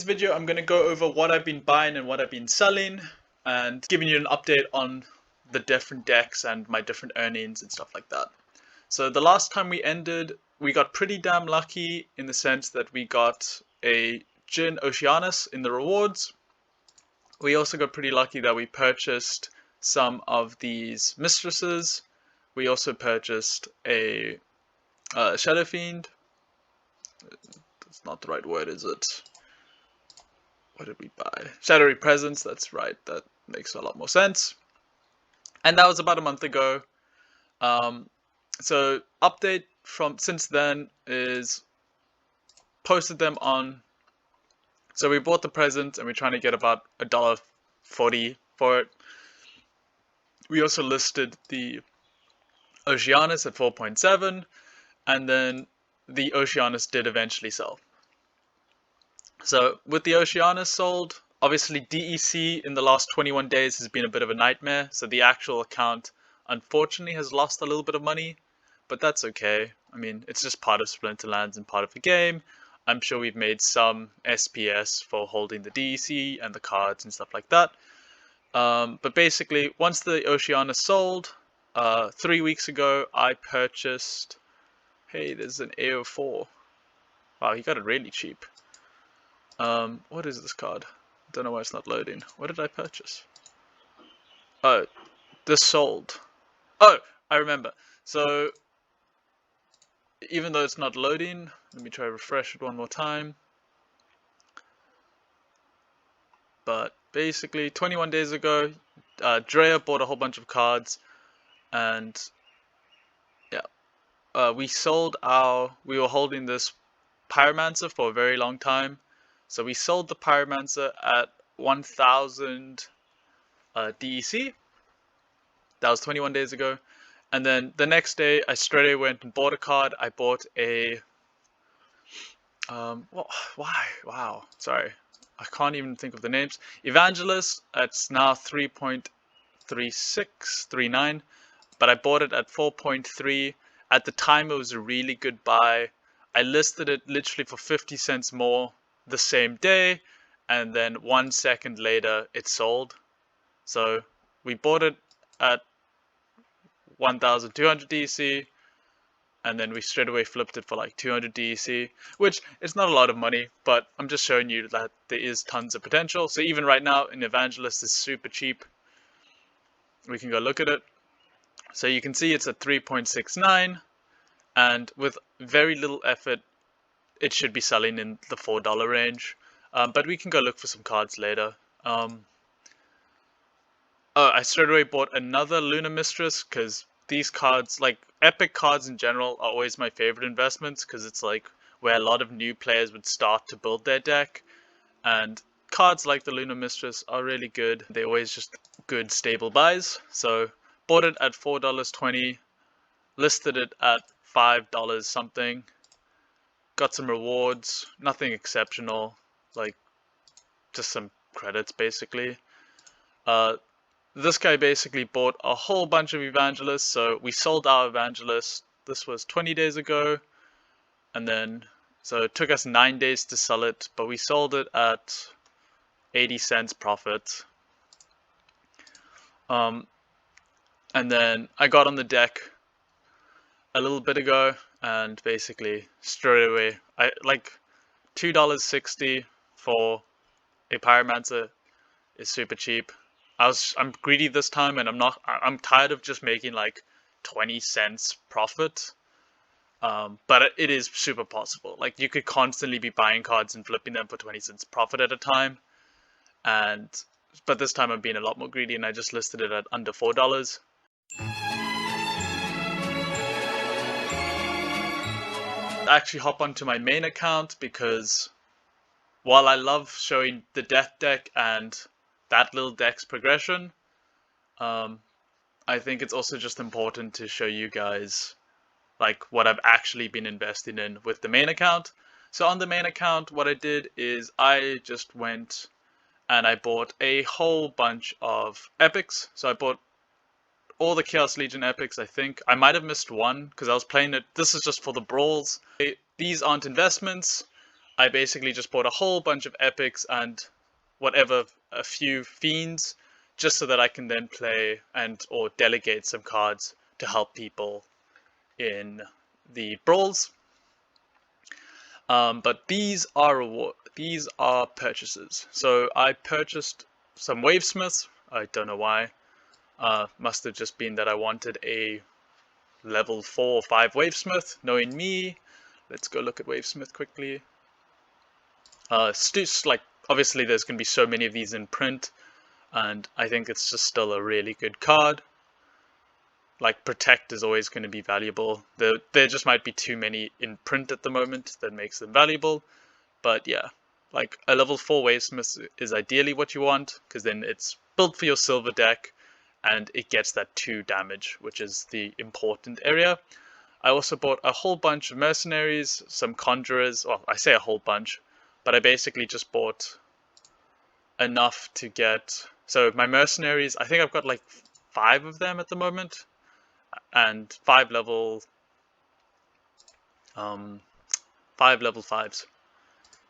this video, I'm going to go over what I've been buying and what I've been selling, and giving you an update on the different decks and my different earnings and stuff like that. So the last time we ended, we got pretty damn lucky in the sense that we got a Jin Oceanus in the rewards. We also got pretty lucky that we purchased some of these mistresses. We also purchased a Shadow Fiend. That's not the right word, is it? What did we buy? Shadowy Presence, that's right, that makes a lot more sense. And that was about a month ago. So update from since then is posted them on. So we bought the present and we're trying to get about $1.40 for it. We also listed the Oceanus at 4.7, and then the Oceanus did eventually sell. So with the Oceanus sold, obviously DEC in the last 21 days has been a bit of a nightmare. So the actual account unfortunately has lost a little bit of money, but that's okay. I mean, it's just part of Splinterlands and part of the game. I'm sure we've made some SPS for holding the DEC and the cards and stuff like that. But basically, once the Oceanus sold, 3 weeks ago, I purchased... Hey, there's an AO4. Wow, he got it really cheap. What is this card? Don't know why it's not loading. What did I purchase? Oh, this sold. Oh, I remember. So, even though it's not loading, let me try to refresh it one more time. But basically, 21 days ago, Drea bought a whole bunch of cards, and yeah, we were holding this Pyromancer for a very long time. So we sold the Pyromancer at 1000 DEC. That was 21 days ago. And then the next day, I straight away went and bought a card. I bought a... why? Wow. Sorry. I can't even think of the names. Evangelist, it's now 3.3639. But I bought it at 4.3. At the time, it was a really good buy. I listed it literally for 50 cents more the same day, and then 1 second later it sold. So we bought it at 1200 DC, and then we straight away flipped it for like 200 DC, which is not a lot of money, but I'm just showing you that there is tons of potential. So even right now, an Evangelist is super cheap. We can go look at it. So you can see it's at 3.69, and with very little effort, it should be selling in the $4 range. But we can go look for some cards later. I straight away bought another Lunar Mistress, because these cards, like epic cards in general, are always my favorite investments, because it's like where a lot of new players would start to build their deck. And cards like the Lunar Mistress are really good. They're always just good, stable buys. So bought it at $4.20, listed it at $5 something. Got some rewards, nothing exceptional, like just some credits basically. This guy basically bought a whole bunch of Evangelists, so we sold our Evangelist. This was 20 days ago, and then, so it took us 9 days to sell it, but we sold it at 80 cents profit. And then I got on the deck a little bit ago, and basically straight away, I like $2.60 for a Pyromancer is super cheap. I'm greedy this time, and I'm tired of just making like 20 cents profit. But it is super possible. Like you could constantly be buying cards and flipping them for 20 cents profit at a time. But this time I'm being a lot more greedy, and I just listed it at under $4. Actually hop onto my main account, because while I love showing the death deck and that little deck's progression, I think it's also just important to show you guys like what I've actually been investing in with the main account. So on the main account, what I did is I just went and I bought a whole bunch of epics. So I bought all the Chaos Legion epics, I think. I might have missed one because I was playing it. This is just for the brawls. These aren't investments. I basically just bought a whole bunch of epics and whatever, a few fiends, just so that I can then play or delegate some cards to help people in the brawls. But these are purchases. So I purchased some Wavesmiths. I don't know why. Must have just been that I wanted a level 4 or 5 Wavesmith. Knowing me, let's go look at Wavesmith quickly. Like, obviously there's going to be so many of these in print, and I think it's just still a really good card. Like, Protect is always going to be valuable. There just might be too many in print at the moment that makes them valuable. But yeah, like a level 4 Wavesmith is ideally what you want, because then it's built for your silver deck, and it gets that 2 damage, which is the important area. I also bought a whole bunch of mercenaries, some conjurers. Well, I say a whole bunch, but I basically just bought enough to get... So my mercenaries, I think I've got like 5 of them at the moment, and 5 level 5s.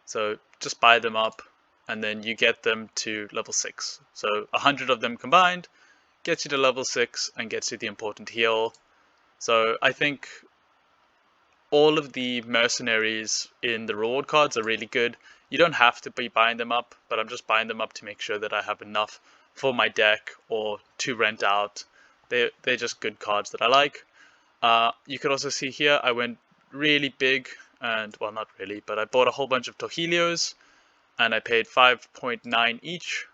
So just buy them up, and then you get them to level 6. So 100 of them combined gets you to level 6 and gets you the important heal. So I think all of the mercenaries in the reward cards are really good. You don't have to be buying them up, but I'm just buying them up to make sure that I have enough for my deck or to rent out. They're just good cards that I like. You could also see here I went really big, and well, not really, but I bought a whole bunch of Torhelios, and I paid 5.9 each.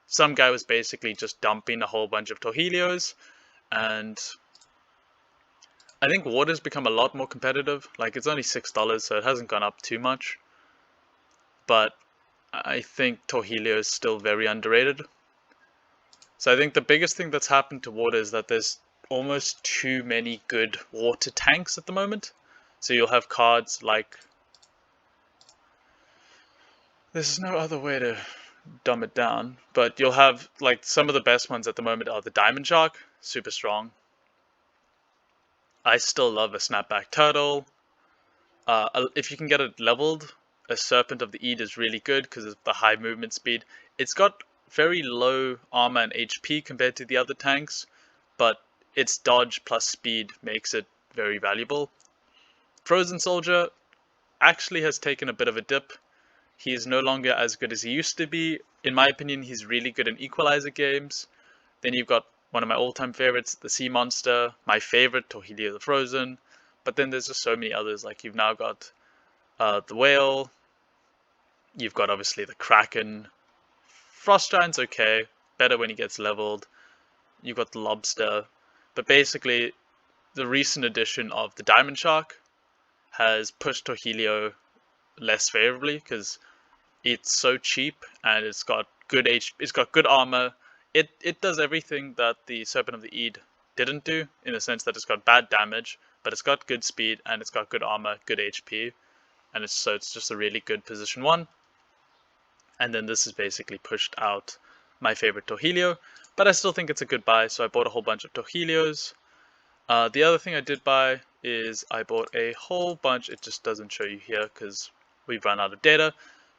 Some guy was basically just dumping a whole bunch of Torhelios, and I think water's become a lot more competitive. Like, it's only $6, so it hasn't gone up too much. But I think Torhelio is still very underrated. So I think the biggest thing that's happened to water is that there's almost too many good water tanks at the moment. So you'll have cards like... There's no other way to dumb it down, but you'll have, like, some of the best ones at the moment are the Diamond Shark, super strong. I still love a Snapback Turtle. If you can get it leveled, a Serpent of the Eid is really good because of the high movement speed. It's got very low armor and HP compared to the other tanks, but its dodge plus speed makes it very valuable. Frozen Soldier actually has taken a bit of a dip. He is no longer as good as he used to be. In my opinion, he's really good in Equalizer games. Then you've got one of my all-time favorites, the Sea Monster, my favorite, Torhelio the Frozen. But then there's just so many others. Like, you've now got the Whale. You've got obviously the Kraken. Frost Giant's okay, better when he gets leveled. You've got the Lobster. But basically, the recent addition of the Diamond Shark has pushed Torhelio less favorably because it's so cheap and it's got good it's got good armor. It does everything that the Serpent of the Eid didn't do, in the sense that it's got bad damage, but it's got good speed and it's got good armor, good HP, and it's just a really good position 1. And then this has basically pushed out my favorite Torhelio, but I still think it's a good buy, so I bought a whole bunch of Torhelios. The other thing I did buy is I bought a whole bunch, it just doesn't show you here because we've run out of data,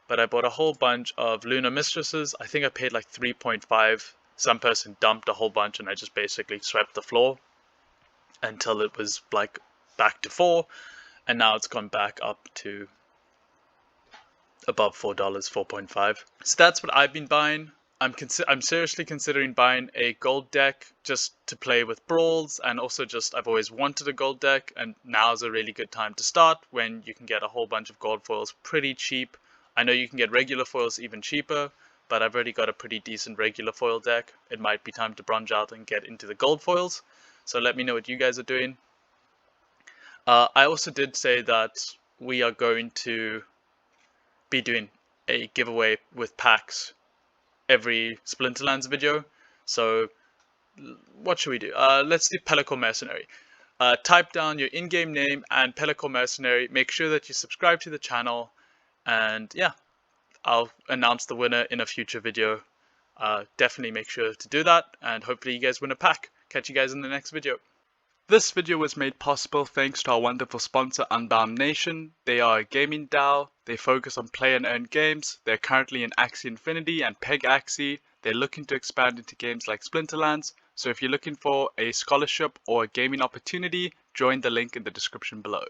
but I bought a whole bunch of Lunar Mistresses. I think I paid like 3.5. Some person dumped a whole bunch and I just basically swept the floor until it was like back to 4, and now it's gone back up to above $4, 4.5. So that's what I've been buying. I'm seriously considering buying a gold deck just to play with brawls, and also just I've always wanted a gold deck, and now's a really good time to start when you can get a whole bunch of gold foils pretty cheap. I know you can get regular foils even cheaper, but I've already got a pretty decent regular foil deck. It might be time to branch out and get into the gold foils. So let me know what you guys are doing. I also did say that we are going to be doing a giveaway with packs every Splinterlands video. So what should we do? Let's do Pellicle Mercenary. Type down your in-game name and Pellicle Mercenary. Make sure that you subscribe to the channel, and yeah, I'll announce the winner in a future video. Definitely make sure to do that, and hopefully you guys win a pack. Catch you guys in the next video. This video was made possible thanks to our wonderful sponsor Unbound Nation. They are a gaming DAO. They focus on play and earn games. They're currently in Axie Infinity and Peg Axie. They're looking to expand into games like Splinterlands. So if you're looking for a scholarship or a gaming opportunity, join the link in the description below.